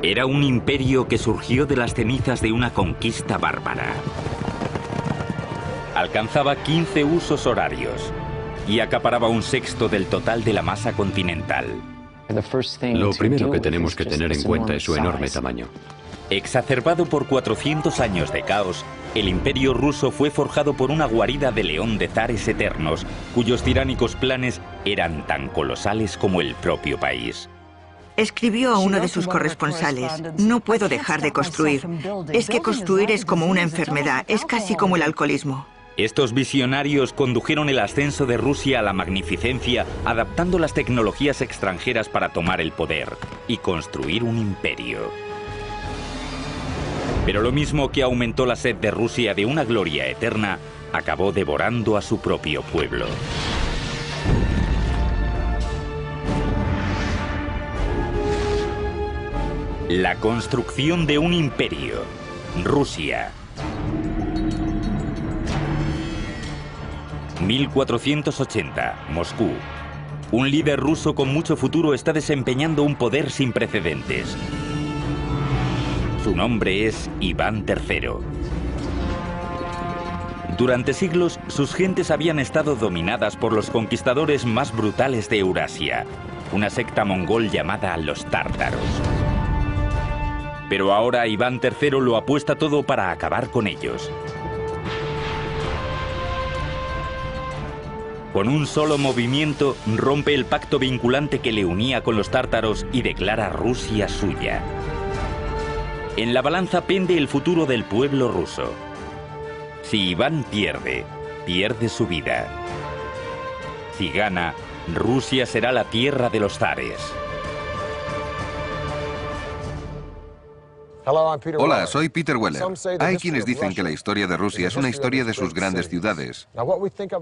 Era un imperio que surgió de las cenizas de una conquista bárbara. Alcanzaba 15 usos horarios y acaparaba un sexto del total de la masa continental. Lo primero que tenemos que tener en cuenta es su enorme tamaño. Exacerbado por 400 años de caos, el imperio ruso fue forjado por una guarida de león de zares eternos, cuyos tiránicos planes eran tan colosales como el propio país. Escribió a uno de sus corresponsales: no puedo dejar de construir. Es que construir es como una enfermedad, es casi como el alcoholismo. Estos visionarios condujeron el ascenso de Rusia a la magnificencia, adaptando las tecnologías extranjeras para tomar el poder y construir un imperio. Pero lo mismo que aumentó la sed de Rusia de una gloria eterna, acabó devorando a su propio pueblo. La construcción de un imperio. Rusia. 1480, Moscú. Un líder ruso con mucho futuro está desempeñando un poder sin precedentes. Su nombre es Iván III. Durante siglos, sus gentes habían estado dominadas por los conquistadores más brutales de Eurasia, una secta mongol llamada los tártaros. Pero ahora Iván III lo apuesta todo para acabar con ellos. Con un solo movimiento, rompe el pacto vinculante que le unía con los tártaros y declara Rusia suya. En la balanza pende el futuro del pueblo ruso. Si Iván pierde, pierde su vida. Si gana, Rusia será la tierra de los zares. Hola, soy Peter Weller. Hay quienes dicen que la historia de Rusia es una historia de sus grandes ciudades.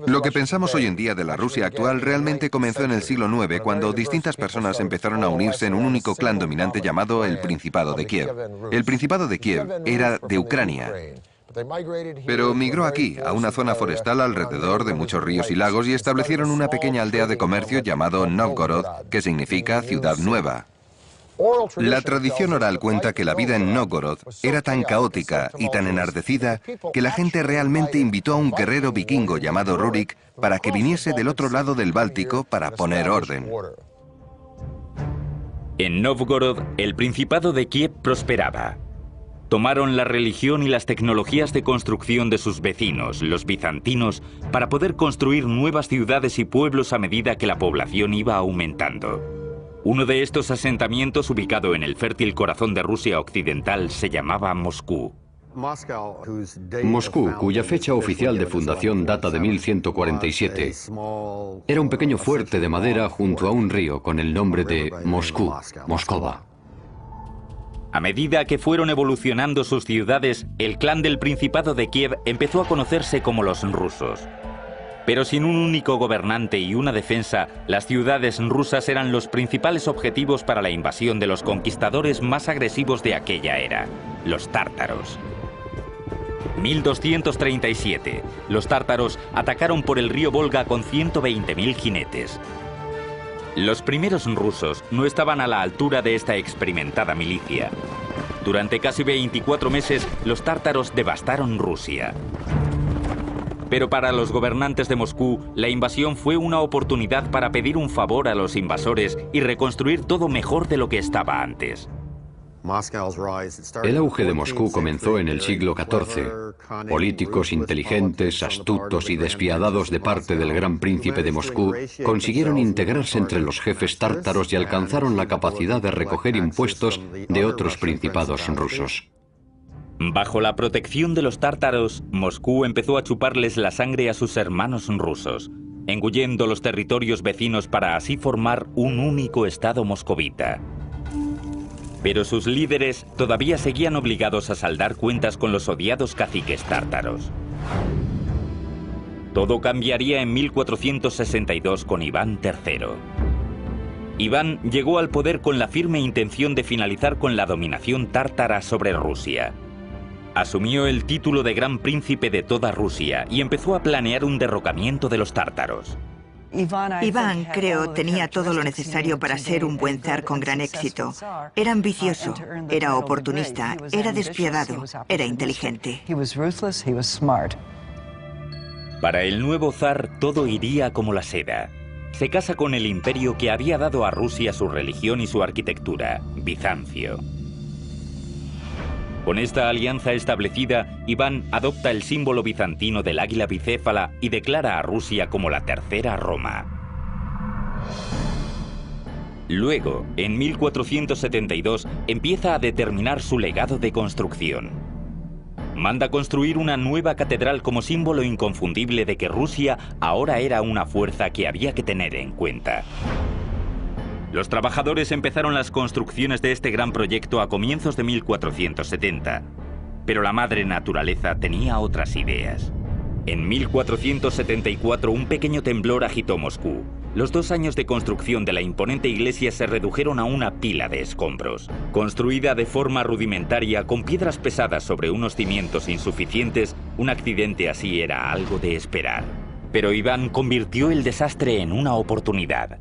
Lo que pensamos hoy en día de la Rusia actual realmente comenzó en el siglo IX, cuando distintas personas empezaron a unirse en un único clan dominante llamado el Principado de Kiev. El Principado de Kiev era de Ucrania, pero migró aquí, a una zona forestal alrededor de muchos ríos y lagos, y establecieron una pequeña aldea de comercio llamado Novgorod, que significa ciudad nueva. La tradición oral cuenta que la vida en Novgorod era tan caótica y tan enardecida que la gente realmente invitó a un guerrero vikingo llamado Rurik para que viniese del otro lado del Báltico para poner orden. En Novgorod, el Principado de Kiev prosperaba. Tomaron la religión y las tecnologías de construcción de sus vecinos, los bizantinos, para poder construir nuevas ciudades y pueblos a medida que la población iba aumentando. Uno de estos asentamientos, ubicado en el fértil corazón de Rusia occidental, se llamaba Moscú. Moscú, cuya fecha oficial de fundación data de 1147, era un pequeño fuerte de madera junto a un río con el nombre de Moscú, Moscova. A medida que fueron evolucionando sus ciudades, el clan del Principado de Kiev empezó a conocerse como los rusos. Pero sin un único gobernante y una defensa, las ciudades rusas eran los principales objetivos para la invasión de los conquistadores más agresivos de aquella era, los tártaros. 1237, los tártaros atacaron por el río Volga con 120.000 jinetes. Los primeros rusos no estaban a la altura de esta experimentada milicia. Durante casi 24 meses, los tártaros devastaron Rusia. Pero para los gobernantes de Moscú, la invasión fue una oportunidad para pedir un favor a los invasores y reconstruir todo mejor de lo que estaba antes. El auge de Moscú comenzó en el siglo XIV. Políticos inteligentes, astutos y despiadados de parte del gran príncipe de Moscú consiguieron integrarse entre los jefes tártaros y alcanzaron la capacidad de recoger impuestos de otros principados rusos. Bajo la protección de los tártaros, Moscú empezó a chuparles la sangre a sus hermanos rusos, engullendo los territorios vecinos para así formar un único estado moscovita. Pero sus líderes todavía seguían obligados a saldar cuentas con los odiados caciques tártaros. Todo cambiaría en 1462 con Iván III. Iván llegó al poder con la firme intención de finalizar con la dominación tártara sobre Rusia. Asumió el título de Gran Príncipe de toda Rusia y empezó a planear un derrocamiento de los tártaros. Iván, creo, tenía todo lo necesario para ser un buen zar con gran éxito. Era ambicioso, era oportunista, era despiadado, era inteligente. Para el nuevo zar todo iría como la seda. Se casa con el imperio que había dado a Rusia su religión y su arquitectura, Bizancio. Con esta alianza establecida, Iván adopta el símbolo bizantino del águila bicéfala y declara a Rusia como la tercera Roma. Luego, en 1472, empieza a determinar su legado de construcción. Manda construir una nueva catedral como símbolo inconfundible de que Rusia ahora era una fuerza que había que tener en cuenta. Los trabajadores empezaron las construcciones de este gran proyecto a comienzos de 1470, pero la madre naturaleza tenía otras ideas. En 1474 un pequeño temblor agitó Moscú. Los 2 años de construcción de la imponente iglesia se redujeron a una pila de escombros. Construida de forma rudimentaria con piedras pesadas sobre unos cimientos insuficientes, un accidente así era algo de esperar. Pero Iván convirtió el desastre en una oportunidad.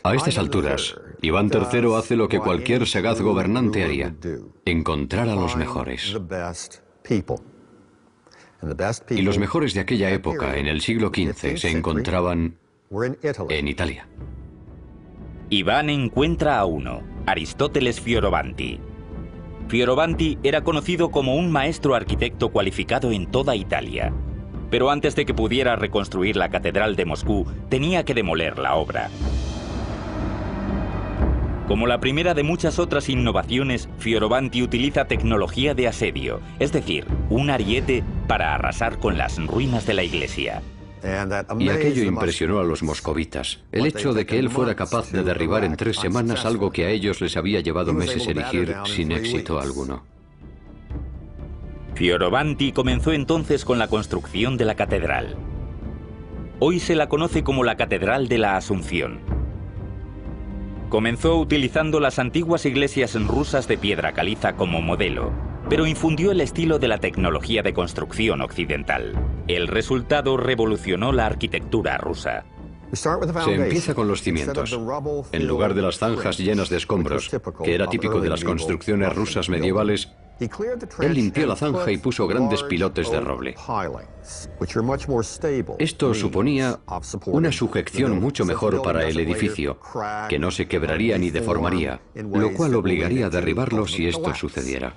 A estas alturas, Iván III hace lo que cualquier sagaz gobernante haría: encontrar a los mejores. Y los mejores de aquella época, en el siglo XV, se encontraban en Italia. Iván encuentra a uno, Aristóteles Fioravanti. Fioravanti era conocido como un maestro arquitecto cualificado en toda Italia. Pero antes de que pudiera reconstruir la Catedral de Moscú, tenía que demoler la obra. Como la primera de muchas otras innovaciones, Fioravanti utiliza tecnología de asedio, es decir, un ariete para arrasar con las ruinas de la iglesia. Y aquello impresionó a los moscovitas. El hecho de que él fuera capaz de derribar en 3 semanas algo que a ellos les había llevado meses erigir sin éxito alguno. Fioravanti comenzó entonces con la construcción de la catedral. Hoy se la conoce como la Catedral de la Asunción. Comenzó utilizando las antiguas iglesias rusas de piedra caliza como modelo, pero infundió el estilo de la tecnología de construcción occidental. El resultado revolucionó la arquitectura rusa. Se empieza con los cimientos. En lugar de las zanjas llenas de escombros, que era típico de las construcciones rusas medievales, él limpió la zanja y puso grandes pilotes de roble. Esto suponía una sujeción mucho mejor para el edificio, que no se quebraría ni deformaría, lo cual obligaría a derribarlo si esto sucediera.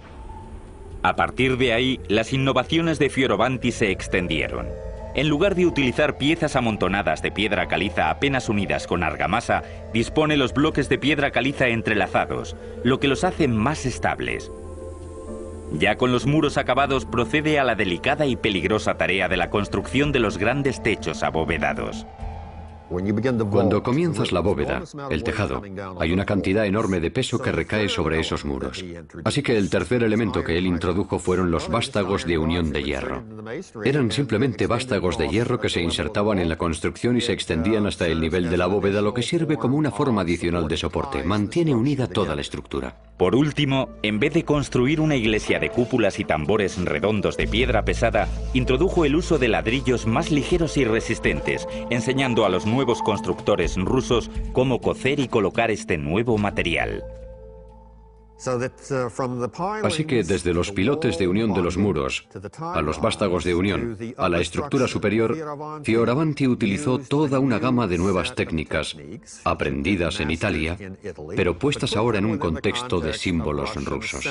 A partir de ahí, las innovaciones de Fioravanti se extendieron. En lugar de utilizar piezas amontonadas de piedra caliza apenas unidas con argamasa, dispone los bloques de piedra caliza entrelazados, lo que los hace más estables. Ya con los muros acabados, procede a la delicada y peligrosa tarea de la construcción de los grandes techos abovedados. Cuando comienzas la bóveda, el tejado, hay una cantidad enorme de peso que recae sobre esos muros. Así que el tercer elemento que él introdujo fueron los vástagos de unión de hierro. Eran simplemente vástagos de hierro que se insertaban en la construcción y se extendían hasta el nivel de la bóveda, lo que sirve como una forma adicional de soporte. Mantiene unida toda la estructura. Por último, en vez de construir una iglesia de cúpulas y tambores redondos de piedra pesada, introdujo el uso de ladrillos más ligeros y resistentes, enseñando a los nuevos constructores rusos cómo cocer y colocar este nuevo material. Así que desde los pilotes de unión de los muros, a los vástagos de unión, a la estructura superior, Fioravanti utilizó toda una gama de nuevas técnicas, aprendidas en Italia, pero puestas ahora en un contexto de símbolos rusos.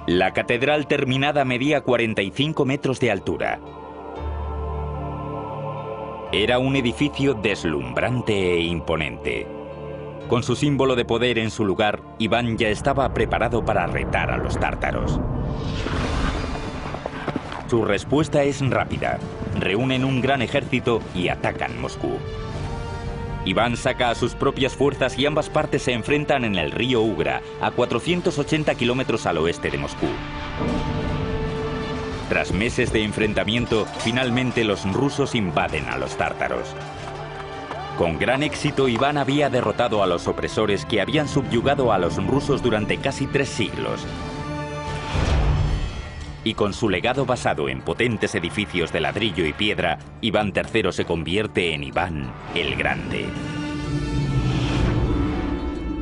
La catedral terminada medía 45 metros de altura. Era un edificio deslumbrante e imponente. Con su símbolo de poder en su lugar, Iván ya estaba preparado para retar a los tártaros. Su respuesta es rápida. Reúnen un gran ejército y atacan Moscú. Iván saca a sus propias fuerzas y ambas partes se enfrentan en el río Ugra, a 480 kilómetros al oeste de Moscú. Tras meses de enfrentamiento, finalmente los rusos invaden a los tártaros. Con gran éxito, Iván había derrotado a los opresores que habían subyugado a los rusos durante casi 3 siglos. y con su legado basado en potentes edificios de ladrillo y piedra, Iván III se convierte en Iván el Grande.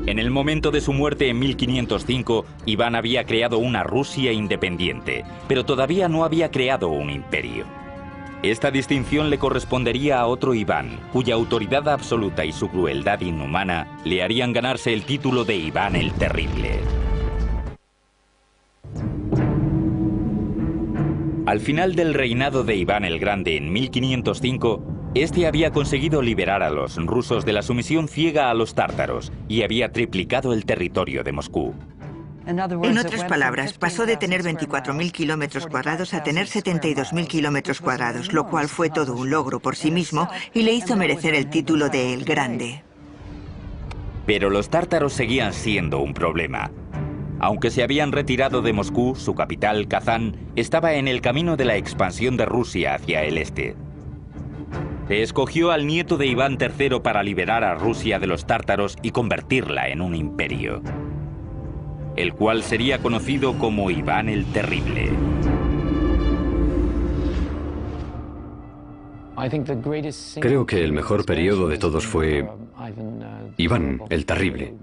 En el momento de su muerte en 1505, Iván había creado una Rusia independiente, pero todavía no había creado un imperio. Esta distinción le correspondería a otro Iván, cuya autoridad absoluta y su crueldad inhumana le harían ganarse el título de Iván el Terrible. Al final del reinado de Iván el Grande en 1505, este había conseguido liberar a los rusos de la sumisión ciega a los tártaros y había triplicado el territorio de Moscú. En otras palabras, pasó de tener 24.000 kilómetros cuadrados a tener 72.000 kilómetros cuadrados, lo cual fue todo un logro por sí mismo y le hizo merecer el título de El Grande. Pero los tártaros seguían siendo un problema. Aunque se habían retirado de Moscú, su capital, Kazán, estaba en el camino de la expansión de Rusia hacia el este. Se escogió al nieto de Iván III para liberar a Rusia de los tártaros y convertirla en un imperio, el cual sería conocido como Iván el Terrible. Creo que el mejor periodo de todos fue Iván el Terrible.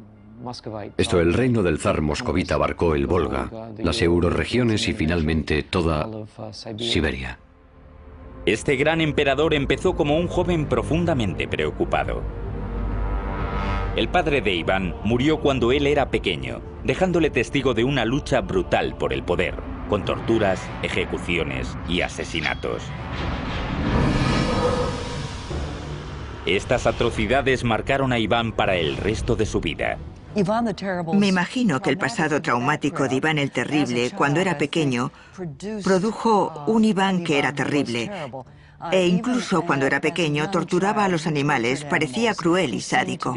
El reino del zar moscovita abarcó el Volga, las euroregiones y finalmente toda Siberia. Este gran emperador empezó como un joven profundamente preocupado. El padre de Iván murió cuando él era pequeño, dejándole testigo de una lucha brutal por el poder, con torturas, ejecuciones y asesinatos. Estas atrocidades marcaron a Iván para el resto de su vida. Me imagino que el pasado traumático de Iván el Terrible, cuando era pequeño, produjo un Iván que era terrible. E incluso cuando era pequeño, torturaba a los animales, parecía cruel y sádico.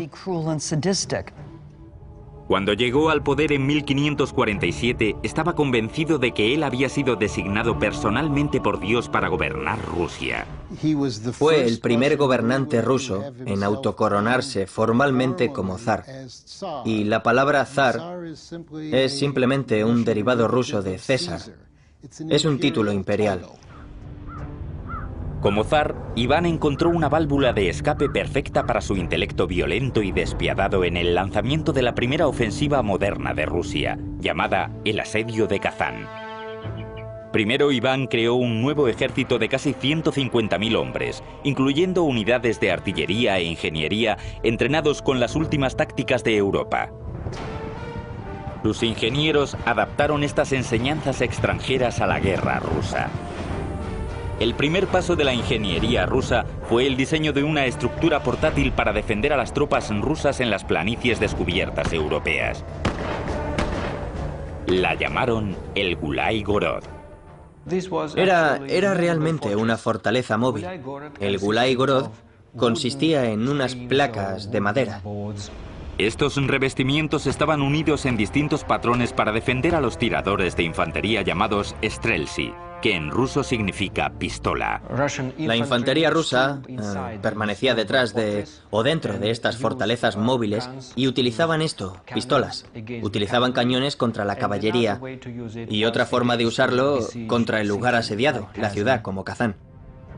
Cuando llegó al poder en 1547, estaba convencido de que él había sido designado personalmente por Dios para gobernar Rusia. Fue el primer gobernante ruso en autocoronarse formalmente como zar. Y la palabra zar es simplemente un derivado ruso de César. Es un título imperial. Como zar, Iván encontró una válvula de escape perfecta para su intelecto violento y despiadado en el lanzamiento de la primera ofensiva moderna de Rusia, llamada el asedio de Kazán. Primero, Iván creó un nuevo ejército de casi 150.000 hombres, incluyendo unidades de artillería e ingeniería entrenados con las últimas tácticas de Europa. Sus ingenieros adaptaron estas enseñanzas extranjeras a la guerra rusa. El primer paso de la ingeniería rusa fue el diseño de una estructura portátil para defender a las tropas rusas en las planicies descubiertas europeas. La llamaron el Gulai Gorod. Era realmente una fortaleza móvil. El Gulai Gorod consistía en unas placas de madera. Estos revestimientos estaban unidos en distintos patrones para defender a los tiradores de infantería llamados streltsy, que en ruso significa pistola. La infantería rusa permanecía detrás de o dentro de estas fortalezas móviles y utilizaban pistolas. Utilizaban cañones contra la caballería y otra forma de usarlo contra el lugar asediado, la ciudad como Kazán.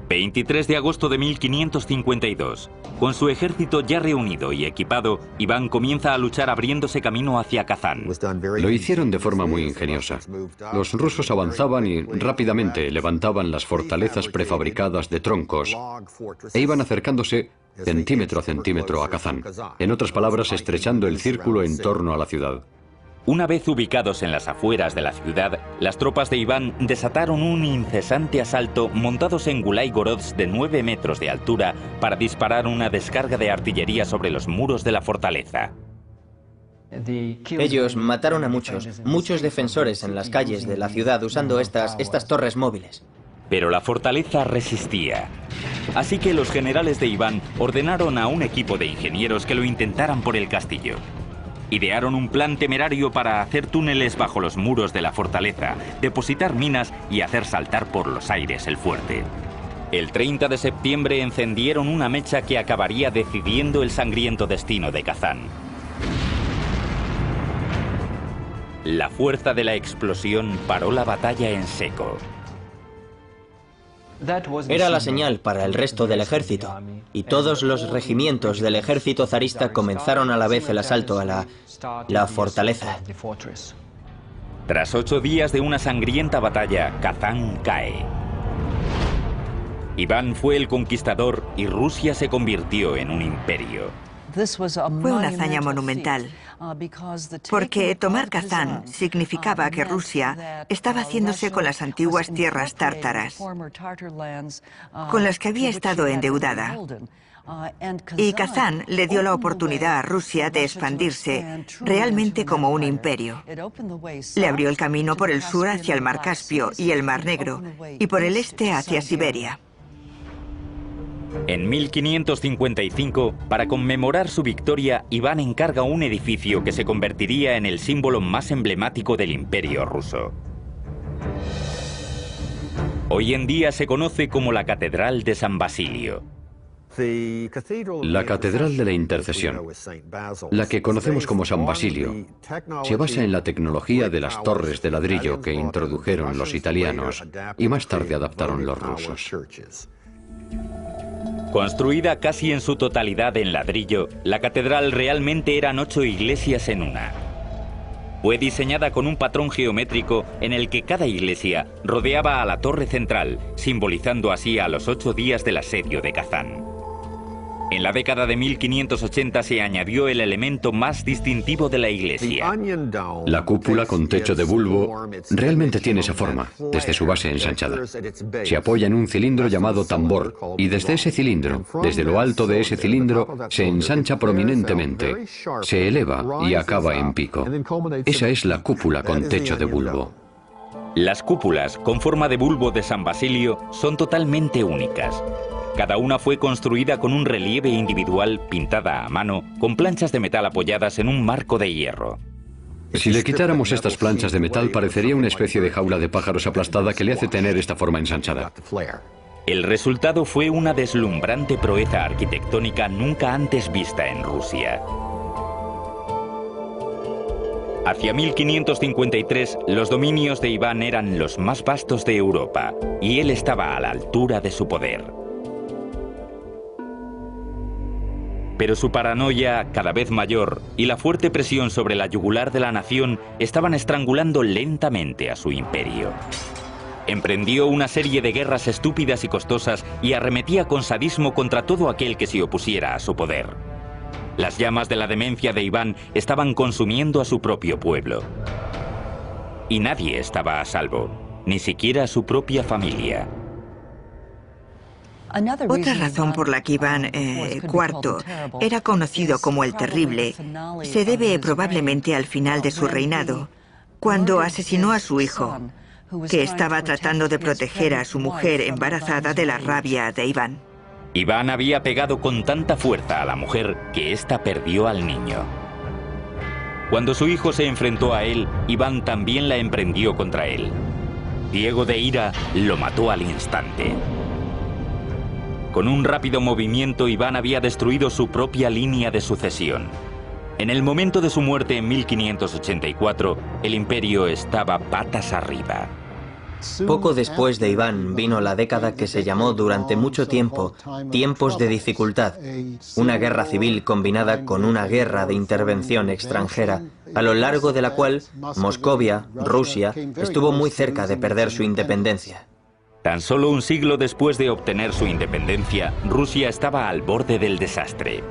23 de agosto de 1552. Con su ejército ya reunido y equipado, Iván comienza a luchar abriéndose camino hacia Kazán. Lo hicieron de forma muy ingeniosa. Los rusos avanzaban y rápidamente levantaban las fortalezas prefabricadas de troncos e iban acercándose centímetro a centímetro a Kazán. En otras palabras, estrechando el círculo en torno a la ciudad. Una vez ubicados en las afueras de la ciudad, las tropas de Iván desataron un incesante asalto montados en Gulai Gorods de 9 metros de altura para disparar una descarga de artillería sobre los muros de la fortaleza. Ellos mataron a muchos defensores en las calles de la ciudad usando estas torres móviles. Pero la fortaleza resistía. Así que los generales de Iván ordenaron a un equipo de ingenieros que lo intentaran por el castillo. Idearon un plan temerario para hacer túneles bajo los muros de la fortaleza, depositar minas y hacer saltar por los aires el fuerte. El 30 de septiembre encendieron una mecha que acabaría decidiendo el sangriento destino de Kazán. La fuerza de la explosión paró la batalla en seco. Era la señal para el resto del ejército, y todos los regimientos del ejército zarista comenzaron a la vez el asalto a la fortaleza. Tras 8 días de una sangrienta batalla, Kazán cae. Iván fue el conquistador y Rusia se convirtió en un imperio. Fue una hazaña monumental, porque tomar Kazán significaba que Rusia estaba haciéndose con las antiguas tierras tártaras, con las que había estado endeudada. Y Kazán le dio la oportunidad a Rusia de expandirse realmente como un imperio. Le abrió el camino por el sur hacia el Mar Caspio y el Mar Negro, y por el este hacia Siberia. En 1555, para conmemorar su victoria, Iván encarga un edificio que se convertiría en el símbolo más emblemático del Imperio ruso. Hoy en día se conoce como la Catedral de San Basilio. La Catedral de la Intercesión, la que conocemos como San Basilio, se basa en la tecnología de las torres de ladrillo que introdujeron los italianos y más tarde adaptaron los rusos. Construida casi en su totalidad en ladrillo, la catedral realmente eran 8 iglesias en una. Fue diseñada con un patrón geométrico en el que cada iglesia rodeaba a la torre central, simbolizando así a los 8 días del asedio de Kazán. En la década de 1580 se añadió el elemento más distintivo de la iglesia. La cúpula con techo de bulbo realmente tiene esa forma, desde su base ensanchada. Se apoya en un cilindro llamado tambor, y desde ese cilindro, desde lo alto de ese cilindro, se ensancha prominentemente, se eleva y acaba en pico. Esa es la cúpula con techo de bulbo. Las cúpulas con forma de bulbo de San Basilio son totalmente únicas. Cada una fue construida con un relieve individual pintada a mano, con planchas de metal apoyadas en un marco de hierro. Si le quitáramos estas planchas de metal, parecería una especie de jaula de pájaros aplastada que le hace tener esta forma ensanchada. El resultado fue una deslumbrante proeza arquitectónica nunca antes vista en Rusia. Hacia 1553, los dominios de Iván eran los más vastos de Europa, y él estaba a la altura de su poder. Pero su paranoia, cada vez mayor, y la fuerte presión sobre la yugular de la nación estaban estrangulando lentamente a su imperio. Emprendió una serie de guerras estúpidas y costosas y arremetía con sadismo contra todo aquel que se opusiera a su poder. Las llamas de la demencia de Iván estaban consumiendo a su propio pueblo. Y nadie estaba a salvo, ni siquiera su propia familia. Otra razón por la que Iván IV era conocido como el Terrible se debe probablemente al final de su reinado, cuando asesinó a su hijo, que estaba tratando de proteger a su mujer embarazada de la rabia de Iván. Iván había pegado con tanta fuerza a la mujer que ésta perdió al niño. Cuando su hijo se enfrentó a él, Iván también la emprendió contra él. Ciego de ira, lo mató al instante. Con un rápido movimiento, Iván había destruido su propia línea de sucesión. En el momento de su muerte en 1584, el imperio estaba patas arriba. Poco después de Iván vino la década que se llamó durante mucho tiempo tiempos de dificultad, una guerra civil combinada con una guerra de intervención extranjera, a lo largo de la cual Moscovia, Rusia, estuvo muy cerca de perder su independencia. Tan solo un siglo después de obtener su independencia, Rusia estaba al borde del desastre.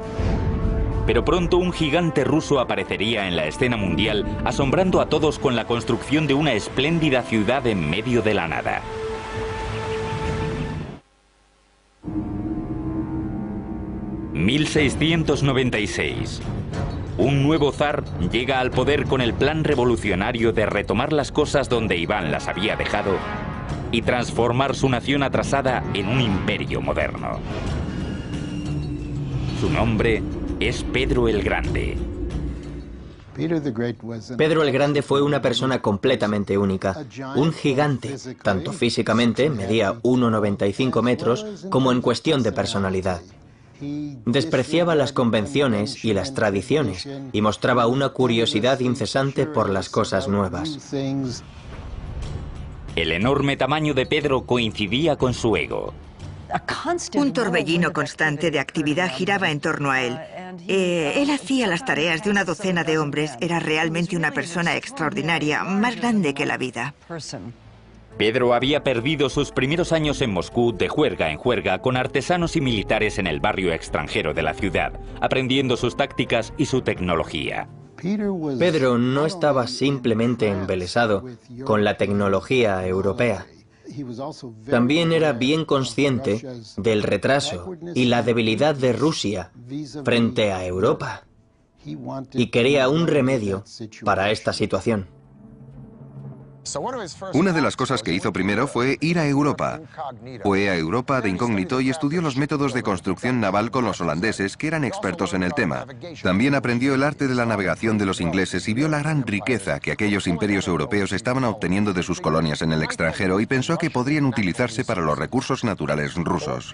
Pero pronto un gigante ruso aparecería en la escena mundial, asombrando a todos con la construcción de una espléndida ciudad en medio de la nada. ...1696... Un nuevo zar llega al poder con el plan revolucionario de retomar las cosas donde Iván las había dejado y transformar su nación atrasada en un imperio moderno. Su nombre es Pedro el Grande. Pedro el Grande fue una persona completamente única, un gigante, tanto físicamente, medía 1,95 metros, como en cuestión de personalidad. Despreciaba las convenciones y las tradiciones y mostraba una curiosidad incesante por las cosas nuevas. El enorme tamaño de Pedro coincidía con su ego. Un torbellino constante de actividad giraba en torno a él. Él hacía las tareas de una docena de hombres. Era realmente una persona extraordinaria, más grande que la vida. Pedro había perdido sus primeros años en Moscú de juerga en juerga con artesanos y militares en el barrio extranjero de la ciudad, aprendiendo sus tácticas y su tecnología. Pedro no estaba simplemente embelesado con la tecnología europea. También era bien consciente del retraso y la debilidad de Rusia frente a Europa y quería un remedio para esta situación. Una de las cosas que hizo primero fue ir a Europa. Fue a Europa de incógnito y estudió los métodos de construcción naval con los holandeses, que eran expertos en el tema. También aprendió el arte de la navegación de los ingleses y vio la gran riqueza que aquellos imperios europeos estaban obteniendo de sus colonias en el extranjero y pensó que podrían utilizarse para los recursos naturales rusos.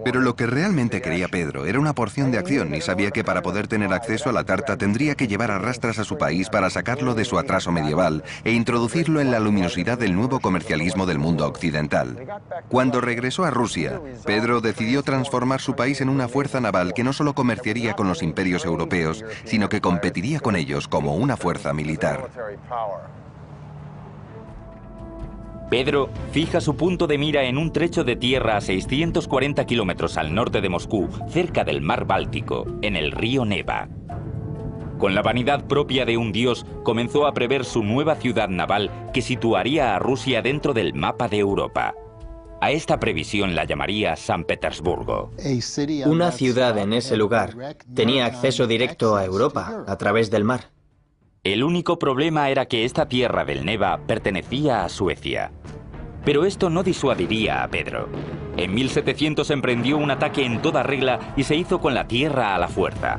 Pero lo que realmente quería Pedro era una porción de acción y sabía que para poder tener acceso a la tarta tendría que llevar a rastras a su país para sacarlo de su atraso medieval e introducirlo en la luminosidad del nuevo comercialismo del mundo occidental. Cuando regresó a Rusia, Pedro decidió transformar su país en una fuerza naval que no solo comerciaría con los imperios europeos, sino que competiría con ellos como una fuerza militar. Pedro fija su punto de mira en un trecho de tierra a 640 kilómetros al norte de Moscú, cerca del mar Báltico, en el río Neva. Con la vanidad propia de un dios, comenzó a prever su nueva ciudad naval que situaría a Rusia dentro del mapa de Europa. A esta previsión la llamaría San Petersburgo. Una ciudad en ese lugar tenía acceso directo a Europa a través del mar. El único problema era que esta tierra del Neva pertenecía a Suecia. Pero esto no disuadiría a Pedro. En 1700 emprendió un ataque en toda regla y se hizo con la tierra a la fuerza.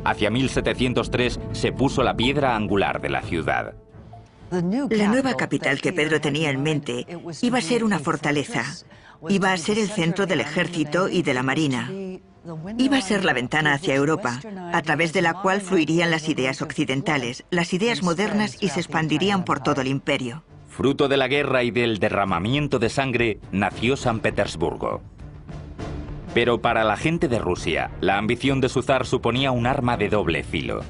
Hacia 1703 se puso la piedra angular de la ciudad. La nueva capital que Pedro tenía en mente iba a ser una fortaleza. Iba a ser el centro del ejército y de la marina. Iba a ser la ventana hacia Europa, a través de la cual fluirían las ideas occidentales, las ideas modernas y se expandirían por todo el imperio. Fruto de la guerra y del derramamiento de sangre, nació San Petersburgo. Pero para la gente de Rusia, la ambición de su zar suponía un arma de doble filo.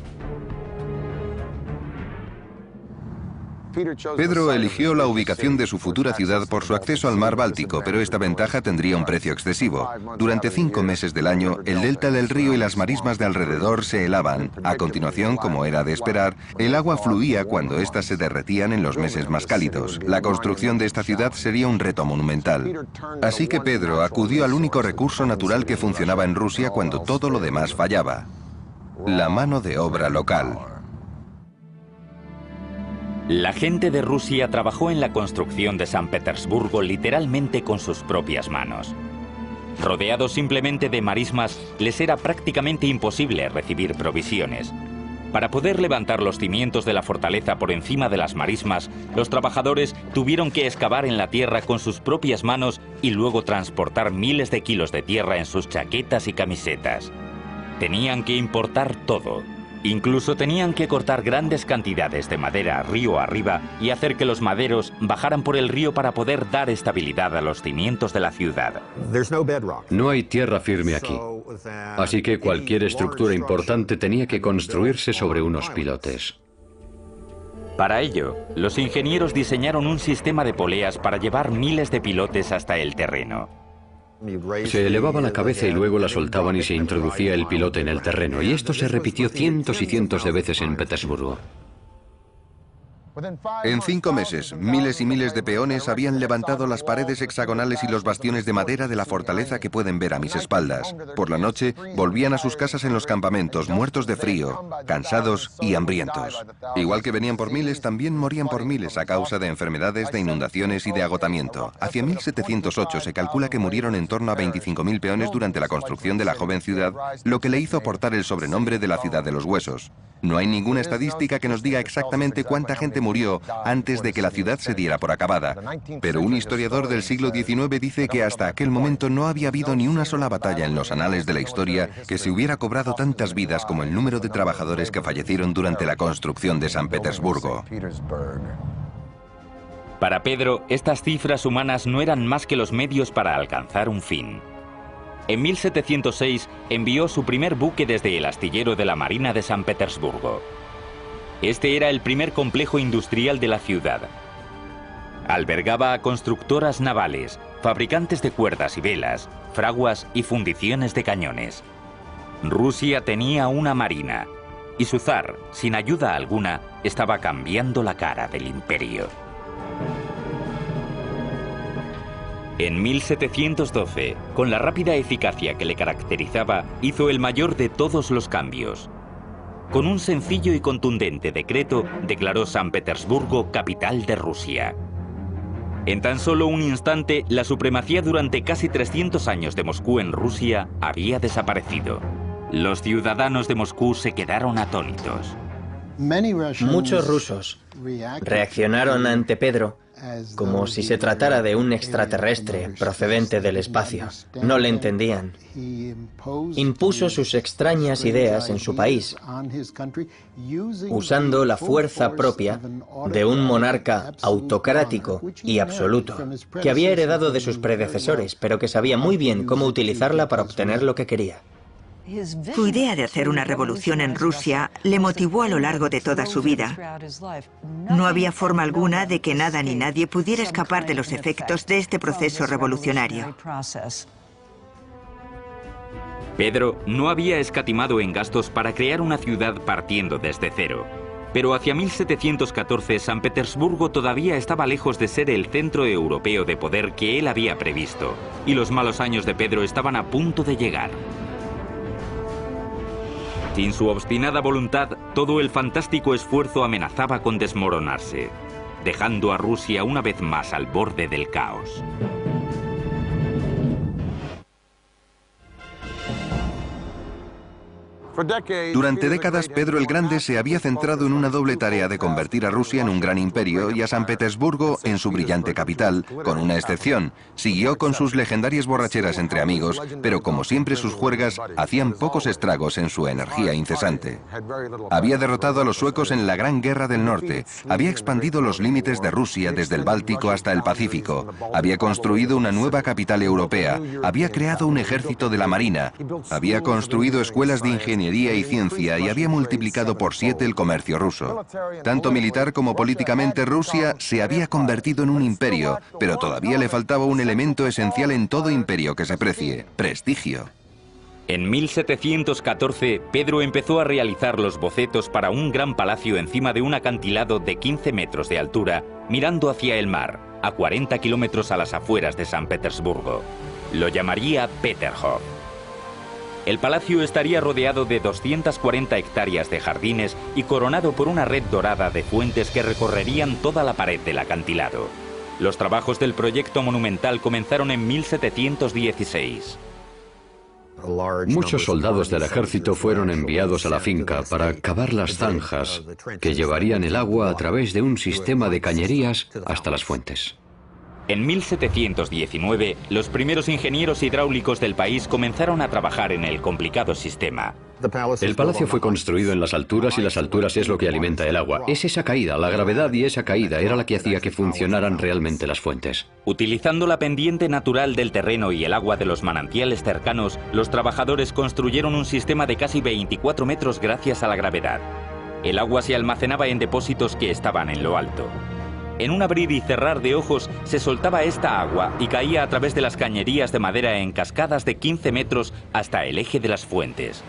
Pedro eligió la ubicación de su futura ciudad por su acceso al mar Báltico, pero esta ventaja tendría un precio excesivo. Durante 5 meses del año, el delta del río y las marismas de alrededor se helaban. A continuación, como era de esperar, el agua fluía cuando éstas se derretían en los meses más cálidos. La construcción de esta ciudad sería un reto monumental. Así que Pedro acudió al único recurso natural que funcionaba en Rusia cuando todo lo demás fallaba: la mano de obra local. La gente de Rusia trabajó en la construcción de San Petersburgo literalmente con sus propias manos. Rodeados simplemente de marismas, les era prácticamente imposible recibir provisiones. Para poder levantar los cimientos de la fortaleza por encima de las marismas, los trabajadores tuvieron que excavar en la tierra con sus propias manos y luego transportar miles de kilos de tierra en sus chaquetas y camisetas. Tenían que importar todo. Incluso tenían que cortar grandes cantidades de madera río arriba y hacer que los maderos bajaran por el río para poder dar estabilidad a los cimientos de la ciudad. No hay tierra firme aquí, así que cualquier estructura importante tenía que construirse sobre unos pilotes. Para ello, los ingenieros diseñaron un sistema de poleas para llevar miles de pilotes hasta el terreno. Se elevaba la cabeza y luego la soltaban y se introducía el pilote en el terreno, y esto se repitió cientos y cientos de veces en Petersburgo. En 5 meses, miles y miles de peones habían levantado las paredes hexagonales y los bastiones de madera de la fortaleza que pueden ver a mis espaldas. Por la noche, volvían a sus casas en los campamentos, muertos de frío, cansados y hambrientos. Igual que venían por miles, también morían por miles a causa de enfermedades, de inundaciones y de agotamiento. Hacia 1708 se calcula que murieron en torno a 25.000 peones durante la construcción de la joven ciudad, lo que le hizo portar el sobrenombre de la ciudad de los huesos. No hay ninguna estadística que nos diga exactamente cuánta gente murió antes de que la ciudad se diera por acabada, pero un historiador del siglo XIX dice que hasta aquel momento no había habido ni una sola batalla en los anales de la historia que se hubiera cobrado tantas vidas como el número de trabajadores que fallecieron durante la construcción de San Petersburgo. Para Pedro, estas cifras humanas no eran más que los medios para alcanzar un fin. En 1706 envió su primer buque desde el astillero de la Marina de San Petersburgo. Este era el primer complejo industrial de la ciudad. Albergaba a constructoras navales, fabricantes de cuerdas y velas, fraguas y fundiciones de cañones. Rusia tenía una marina, y su zar, sin ayuda alguna, estaba cambiando la cara del imperio. En 1712, con la rápida eficacia que le caracterizaba, hizo el mayor de todos los cambios. Con un sencillo y contundente decreto, declaró San Petersburgo capital de Rusia. En tan solo un instante, la supremacía durante casi 300 años de Moscú en Rusia había desaparecido. Los ciudadanos de Moscú se quedaron atónitos. Muchos rusos reaccionaron ante Pedro como si se tratara de un extraterrestre procedente del espacio. No le entendían. Impuso sus extrañas ideas en su país, usando la fuerza propia de un monarca autocrático y absoluto, que había heredado de sus predecesores, pero que sabía muy bien cómo utilizarla para obtener lo que quería. Su idea de hacer una revolución en Rusia le motivó a lo largo de toda su vida. No había forma alguna de que nada ni nadie pudiera escapar de los efectos de este proceso revolucionario. Pedro no había escatimado en gastos para crear una ciudad partiendo desde cero. Pero hacia 1714 San Petersburgo todavía estaba lejos de ser el centro europeo de poder que él había previsto, y los malos años de Pedro estaban a punto de llegar. Sin su obstinada voluntad, todo el fantástico esfuerzo amenazaba con desmoronarse, dejando a Rusia una vez más al borde del caos. Durante décadas, Pedro el Grande se había centrado en una doble tarea de convertir a Rusia en un gran imperio y a San Petersburgo en su brillante capital, con una excepción. Siguió con sus legendarias borracheras entre amigos, pero como siempre sus juergas hacían pocos estragos en su energía incesante. Había derrotado a los suecos en la Gran Guerra del Norte, había expandido los límites de Rusia desde el Báltico hasta el Pacífico, había construido una nueva capital europea, había creado un ejército de la Marina, había construido escuelas de ingeniería y ciencia y había multiplicado por 7 el comercio ruso. Tanto militar como políticamente, Rusia se había convertido en un imperio, pero todavía le faltaba un elemento esencial en todo imperio que se precie: prestigio. En 1714, Pedro empezó a realizar los bocetos para un gran palacio encima de un acantilado de 15 metros de altura, mirando hacia el mar, a 40 kilómetros a las afueras de San Petersburgo. Lo llamaría Peterhof. El palacio estaría rodeado de 240 hectáreas de jardines y coronado por una red dorada de fuentes que recorrerían toda la pared del acantilado. Los trabajos del proyecto monumental comenzaron en 1716. Muchos soldados del ejército fueron enviados a la finca para cavar las zanjas que llevarían el agua a través de un sistema de cañerías hasta las fuentes. En 1719, los primeros ingenieros hidráulicos del país comenzaron a trabajar en el complicado sistema. El palacio fue construido en las alturas y las alturas es lo que alimenta el agua. Es esa caída, la gravedad y esa caída era la que hacía que funcionaran realmente las fuentes. Utilizando la pendiente natural del terreno y el agua de los manantiales cercanos, los trabajadores construyeron un sistema de casi 24 metros gracias a la gravedad. El agua se almacenaba en depósitos que estaban en lo alto. En un abrir y cerrar de ojos se soltaba esta agua y caía a través de las cañerías de madera en cascadas de 15 metros hasta el eje de las fuentes.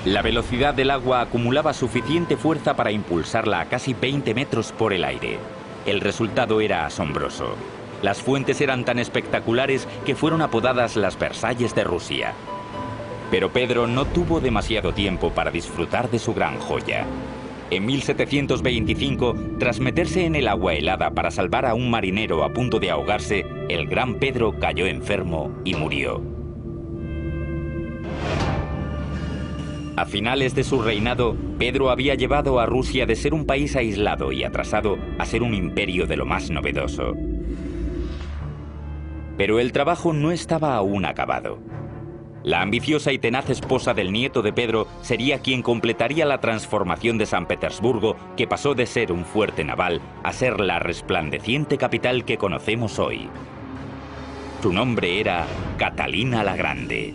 La velocidad del agua acumulaba suficiente fuerza para impulsarla a casi 20 metros por el aire. El resultado era asombroso. Las fuentes eran tan espectaculares que fueron apodadas las Versalles de Rusia. Pero Pedro no tuvo demasiado tiempo para disfrutar de su gran joya. En 1725, tras meterse en el agua helada para salvar a un marinero a punto de ahogarse, el gran Pedro cayó enfermo y murió. A finales de su reinado, Pedro había llevado a Rusia de ser un país aislado y atrasado a ser un imperio de lo más novedoso. Pero el trabajo no estaba aún acabado. La ambiciosa y tenaz esposa del nieto de Pedro sería quien completaría la transformación de San Petersburgo, que pasó de ser un fuerte naval a ser la resplandeciente capital que conocemos hoy. Su nombre era Catalina la Grande.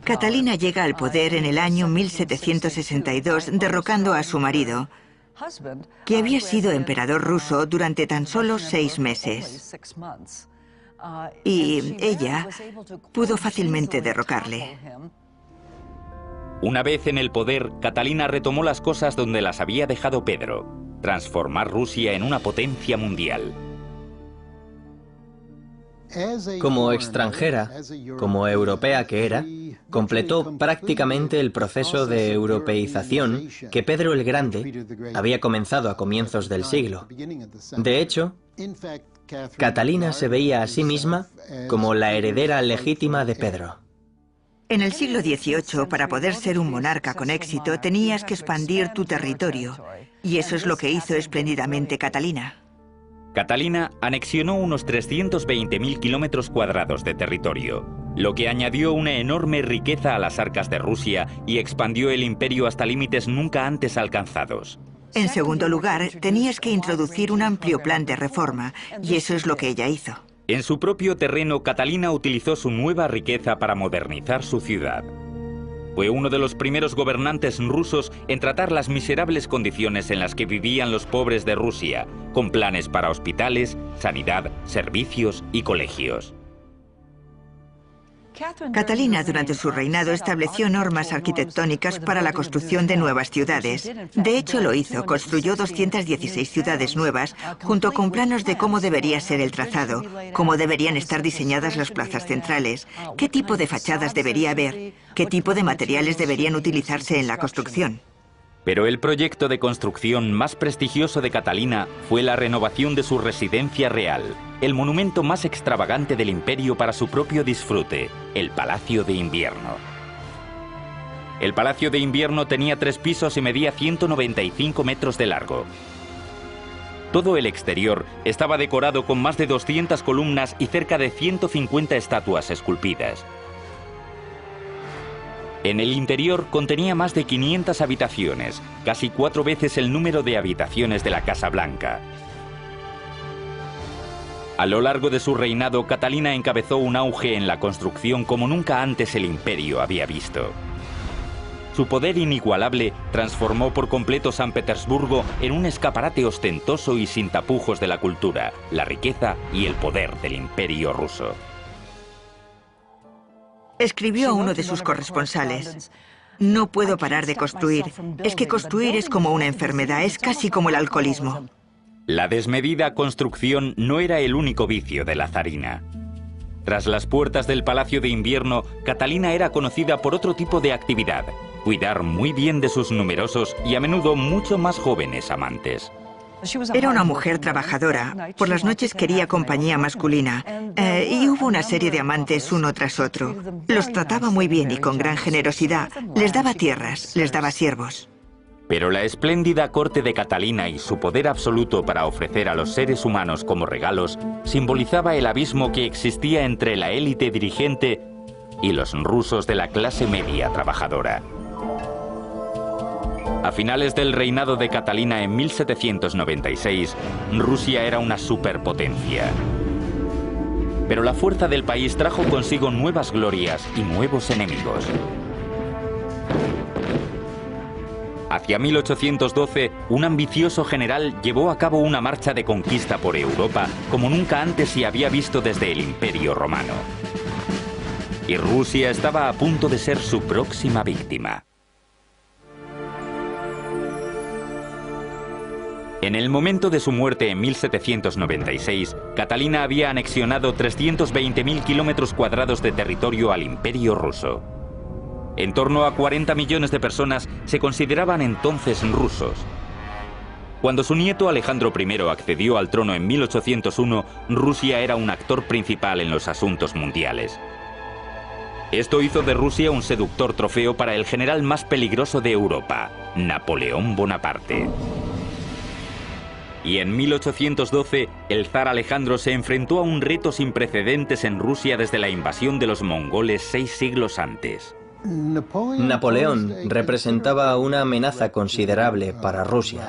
Catalina llega al poder en el año 1762, derrocando a su marido, que había sido emperador ruso durante tan solo 6 meses. Y ella pudo fácilmente derrocarle. Una vez en el poder, Catalina retomó las cosas donde las había dejado Pedro: transformar Rusia en una potencia mundial. Como extranjera, como europea que era, completó prácticamente el proceso de europeización que Pedro el Grande había comenzado a comienzos del siglo. De hecho, Catalina se veía a sí misma como la heredera legítima de Pedro. En el siglo XVIII, para poder ser un monarca con éxito, tenías que expandir tu territorio, y eso es lo que hizo espléndidamente Catalina. Catalina anexionó unos 320.000 kilómetros cuadrados de territorio, lo que añadió una enorme riqueza a las arcas de Rusia y expandió el imperio hasta límites nunca antes alcanzados. En segundo lugar, tenías que introducir un amplio plan de reforma, y eso es lo que ella hizo. En su propio terreno, Catalina utilizó su nueva riqueza para modernizar su ciudad. Fue uno de los primeros gobernantes rusos en tratar las miserables condiciones en las que vivían los pobres de Rusia, con planes para hospitales, sanidad, servicios y colegios. Catalina, durante su reinado, estableció normas arquitectónicas para la construcción de nuevas ciudades. De hecho, lo hizo. Construyó 216 ciudades nuevas, junto con planos de cómo debería ser el trazado, cómo deberían estar diseñadas las plazas centrales, qué tipo de fachadas debería haber, qué tipo de materiales deberían utilizarse en la construcción. Pero el proyecto de construcción más prestigioso de Catalina fue la renovación de su residencia real, el monumento más extravagante del imperio para su propio disfrute, el Palacio de Invierno. El Palacio de Invierno tenía 3 pisos y medía 195 metros de largo. Todo el exterior estaba decorado con más de 200 columnas y cerca de 150 estatuas esculpidas. En el interior contenía más de 500 habitaciones, casi 4 veces el número de habitaciones de la Casa Blanca. A lo largo de su reinado, Catalina encabezó un auge en la construcción como nunca antes el imperio había visto. Su poder inigualable transformó por completo San Petersburgo en un escaparate ostentoso y sin tapujos de la cultura, la riqueza y el poder del imperio ruso. Escribió a uno de sus corresponsales: "No puedo parar de construir. Es que construir es como una enfermedad, es casi como el alcoholismo". La desmedida construcción no era el único vicio de la zarina. Tras las puertas del Palacio de Invierno, Catalina era conocida por otro tipo de actividad: cuidar muy bien de sus numerosos y a menudo mucho más jóvenes amantes. Era una mujer trabajadora. Por las noches quería compañía masculina. Y hubo una serie de amantes uno tras otro. Los trataba muy bien y con gran generosidad. Les daba tierras, les daba siervos. Pero la espléndida corte de Catalina y su poder absoluto para ofrecer a los seres humanos como regalos simbolizaba el abismo que existía entre la élite dirigente y los rusos de la clase media trabajadora. A finales del reinado de Catalina en 1796, Rusia era una superpotencia. Pero la fuerza del país trajo consigo nuevas glorias y nuevos enemigos. Hacia 1812, un ambicioso general llevó a cabo una marcha de conquista por Europa como nunca antes se había visto desde el Imperio Romano. Y Rusia estaba a punto de ser su próxima víctima. En el momento de su muerte en 1796, Catalina había anexionado 320.000 kilómetros cuadrados de territorio al Imperio ruso. En torno a 40 millones de personas se consideraban entonces rusos. Cuando su nieto Alejandro I accedió al trono en 1801, Rusia era un actor principal en los asuntos mundiales. Esto hizo de Rusia un seductor trofeo para el general más peligroso de Europa, Napoleón Bonaparte. Y en 1812, el zar Alejandro se enfrentó a un reto sin precedentes en Rusia desde la invasión de los mongoles 6 siglos antes. Napoleón representaba una amenaza considerable para Rusia.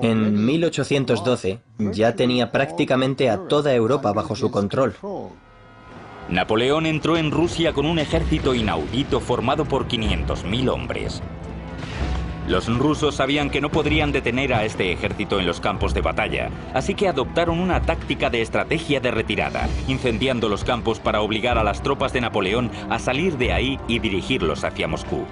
En 1812 ya tenía prácticamente a toda Europa bajo su control. Napoleón entró en Rusia con un ejército inaudito formado por 500.000 hombres. Los rusos sabían que no podrían detener a este ejército en los campos de batalla, así que adoptaron una táctica de estrategia de retirada, incendiando los campos para obligar a las tropas de Napoleón a salir de ahí y dirigirlos hacia Moscú.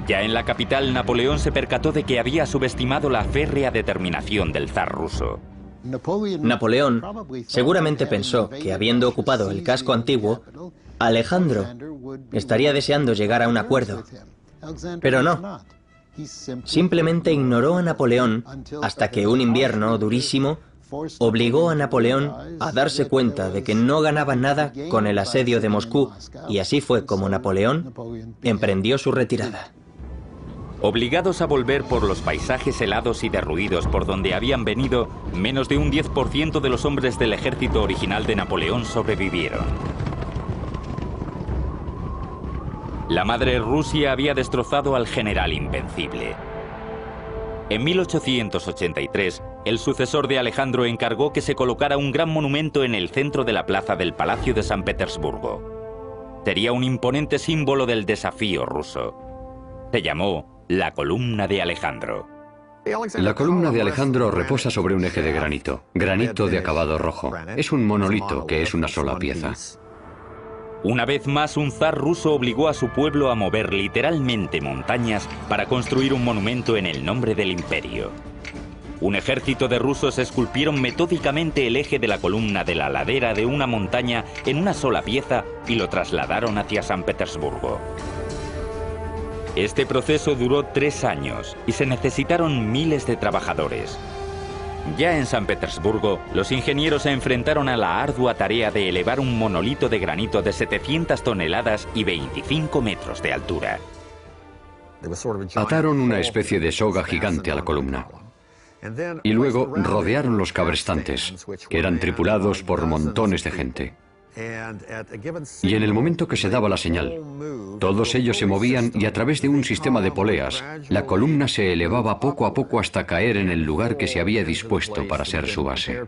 Ya en la capital, Napoleón se percató de que había subestimado la férrea determinación del zar ruso. Napoleón seguramente pensó que, habiendo ocupado el casco antiguo, Alejandro estaría deseando llegar a un acuerdo. Pero no. Simplemente ignoró a Napoleón hasta que un invierno durísimo obligó a Napoleón a darse cuenta de que no ganaba nada con el asedio de Moscú, y así fue como Napoleón emprendió su retirada. Obligados a volver por los paisajes helados y derruidos por donde habían venido, menos de un 10% de los hombres del ejército original de Napoleón sobrevivieron. La madre Rusia había destrozado al general invencible. En 1883, el sucesor de Alejandro encargó que se colocara un gran monumento en el centro de la plaza del Palacio de San Petersburgo. Sería un imponente símbolo del desafío ruso. Se llamó la Columna de Alejandro. La columna de Alejandro reposa sobre un eje de granito de acabado rojo. Es un monolito que es una sola pieza. Una vez más, un zar ruso obligó a su pueblo a mover literalmente montañas para construir un monumento en el nombre del imperio. Un ejército de rusos esculpieron metódicamente el eje de la columna de la ladera de una montaña en una sola pieza y lo trasladaron hacia San Petersburgo. Este proceso duró 3 años y se necesitaron miles de trabajadores. Ya en San Petersburgo, los ingenieros se enfrentaron a la ardua tarea de elevar un monolito de granito de 700 toneladas y 25 metros de altura. Ataron una especie de soga gigante a la columna. Y luego rodearon los cabrestantes, que eran tripulados por montones de gente. Y en el momento que se daba la señal, todos ellos se movían y a través de un sistema de poleas, la columna se elevaba poco a poco hasta caer en el lugar que se había dispuesto para ser su base.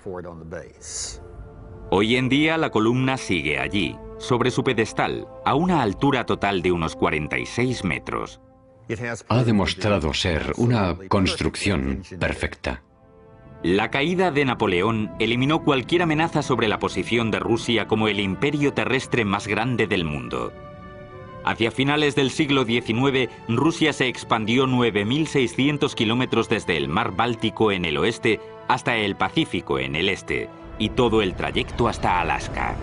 Hoy en día la columna sigue allí, sobre su pedestal, a una altura total de unos 46 metros. Ha demostrado ser una construcción perfecta. La caída de Napoleón eliminó cualquier amenaza sobre la posición de Rusia como el imperio terrestre más grande del mundo. Hacia finales del siglo XIX, Rusia se expandió 9.600 kilómetros desde el mar Báltico en el oeste hasta el Pacífico en el este, y todo el trayecto hasta Alaska.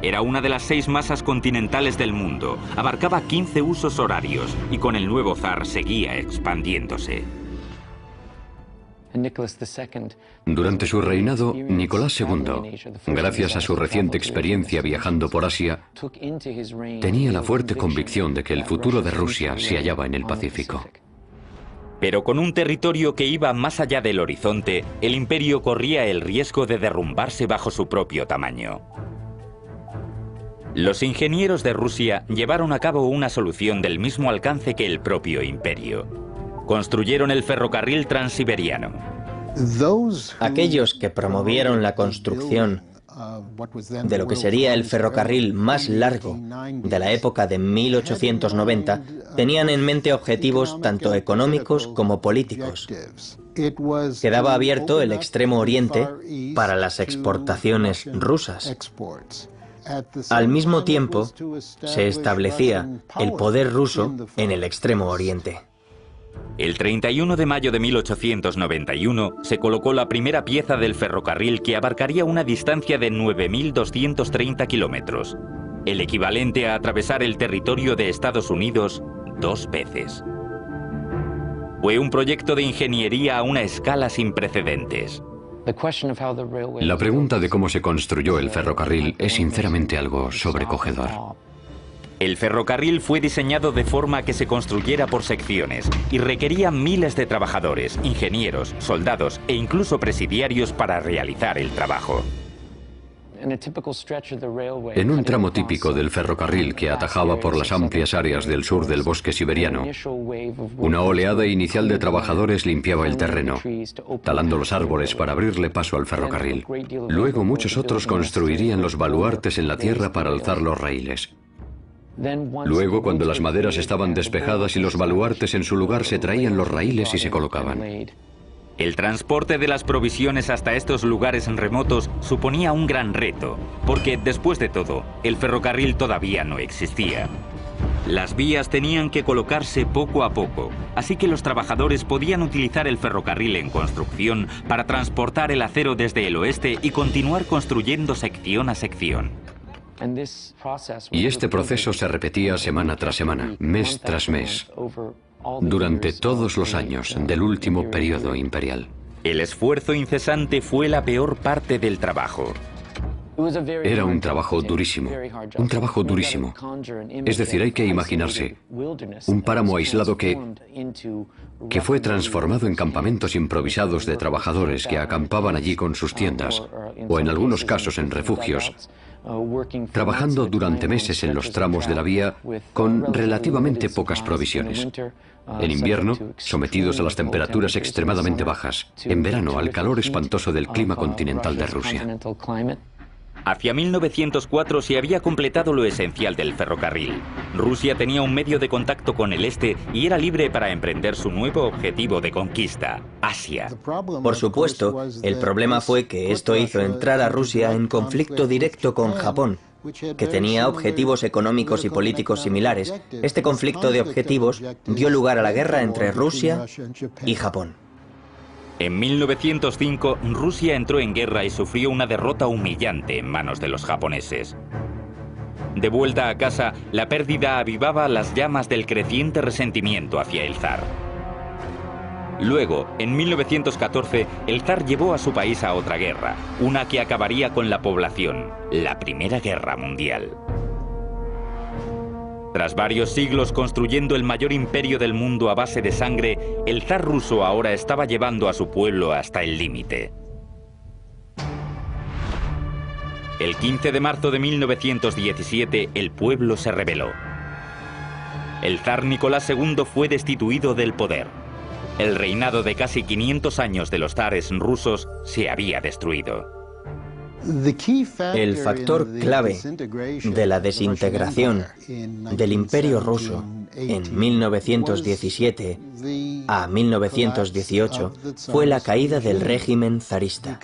Era una de las 6 masas continentales del mundo, abarcaba 15 usos horarios y con el nuevo zar seguía expandiéndose. Durante su reinado, Nicolás II, gracias a su reciente experiencia viajando por Asia, tenía la fuerte convicción de que el futuro de Rusia se hallaba en el Pacífico. Pero con un territorio que iba más allá del horizonte, el imperio corría el riesgo de derrumbarse bajo su propio tamaño. Los ingenieros de Rusia llevaron a cabo una solución del mismo alcance que el propio imperio. Construyeron el ferrocarril transiberiano. Aquellos que promovieron la construcción de lo que sería el ferrocarril más largo de la época de 1890 tenían en mente objetivos tanto económicos como políticos. Quedaba abierto el Extremo Oriente para las exportaciones rusas. Al mismo tiempo, se establecía el poder ruso en el Extremo Oriente. El 31 de mayo de 1891 se colocó la primera pieza del ferrocarril que abarcaría una distancia de 9.230 kilómetros, el equivalente a atravesar el territorio de Estados Unidos 2 veces. Fue un proyecto de ingeniería a una escala sin precedentes. La pregunta de cómo se construyó el ferrocarril es sinceramente algo sobrecogedor. El ferrocarril fue diseñado de forma que se construyera por secciones y requería miles de trabajadores, ingenieros, soldados e incluso presidiarios para realizar el trabajo. En un tramo típico del ferrocarril que atajaba por las amplias áreas del sur del bosque siberiano, una oleada inicial de trabajadores limpiaba el terreno, talando los árboles para abrirle paso al ferrocarril. Luego muchos otros construirían los baluartes en la tierra para alzar los raíles. Luego, cuando las maderas estaban despejadas y los baluartes en su lugar, se traían los raíles y se colocaban. El transporte de las provisiones hasta estos lugares remotos suponía un gran reto, porque, después de todo, el ferrocarril todavía no existía. Las vías tenían que colocarse poco a poco, así que los trabajadores podían utilizar el ferrocarril en construcción para transportar el acero desde el oeste y continuar construyendo sección a sección. Y este proceso se repetía semana tras semana, mes tras mes, durante todos los años del último periodo imperial. El esfuerzo incesante fue la peor parte del trabajo. Era un trabajo durísimo, un trabajo durísimo. Es decir, hay que imaginarse un páramo aislado que fue transformado en campamentos improvisados de trabajadores que acampaban allí con sus tiendas, o en algunos casos en refugios, trabajando durante meses en los tramos de la vía con relativamente pocas provisiones. En invierno, sometidos a las temperaturas extremadamente bajas. En verano, al calor espantoso del clima continental de Rusia. Hacia 1904 se había completado lo esencial del ferrocarril. Rusia tenía un medio de contacto con el este y era libre para emprender su nuevo objetivo de conquista, Asia. Por supuesto, el problema fue que esto hizo entrar a Rusia en conflicto directo con Japón, que tenía objetivos económicos y políticos similares. Este conflicto de objetivos dio lugar a la guerra entre Rusia y Japón. En 1905, Rusia entró en guerra y sufrió una derrota humillante en manos de los japoneses. De vuelta a casa, la pérdida avivaba las llamas del creciente resentimiento hacia el zar. Luego, en 1914, el zar llevó a su país a otra guerra, una que acabaría con la población, la Primera Guerra Mundial. Tras varios siglos construyendo el mayor imperio del mundo a base de sangre, el zar ruso ahora estaba llevando a su pueblo hasta el límite. El 15 de marzo de 1917, el pueblo se rebeló. El zar Nicolás II fue destituido del poder. El reinado de casi 500 años de los zares rusos se había destruido. El factor clave de la desintegración del Imperio ruso en 1917 a 1918 fue la caída del régimen zarista,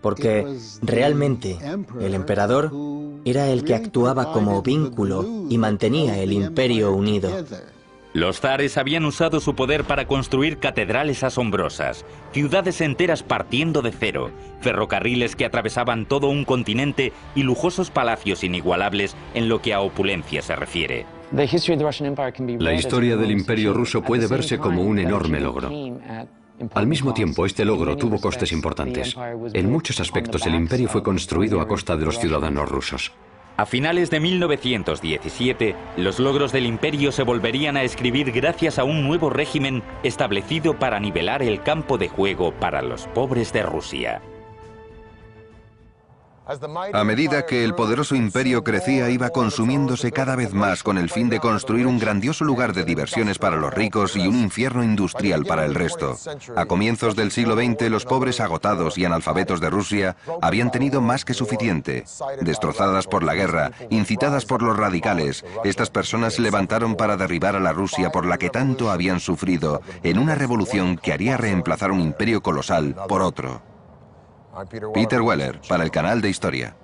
porque realmente el emperador era el que actuaba como vínculo y mantenía el imperio unido. Los zares habían usado su poder para construir catedrales asombrosas, ciudades enteras partiendo de cero, ferrocarriles que atravesaban todo un continente y lujosos palacios inigualables en lo que a opulencia se refiere. La historia del Imperio ruso puede verse como un enorme logro. Al mismo tiempo, este logro tuvo costes importantes. En muchos aspectos, el imperio fue construido a costa de los ciudadanos rusos. A finales de 1917, los logros del imperio se volverían a escribir gracias a un nuevo régimen establecido para nivelar el campo de juego para los pobres de Rusia. A medida que el poderoso imperio crecía, iba consumiéndose cada vez más con el fin de construir un grandioso lugar de diversiones para los ricos y un infierno industrial para el resto. A comienzos del siglo XX, los pobres agotados y analfabetos de Rusia habían tenido más que suficiente. Destrozadas por la guerra, incitadas por los radicales, estas personas se levantaron para derribar a la Rusia por la que tanto habían sufrido, en una revolución que haría reemplazar un imperio colosal por otro. Peter Weller, para el canal de Historia.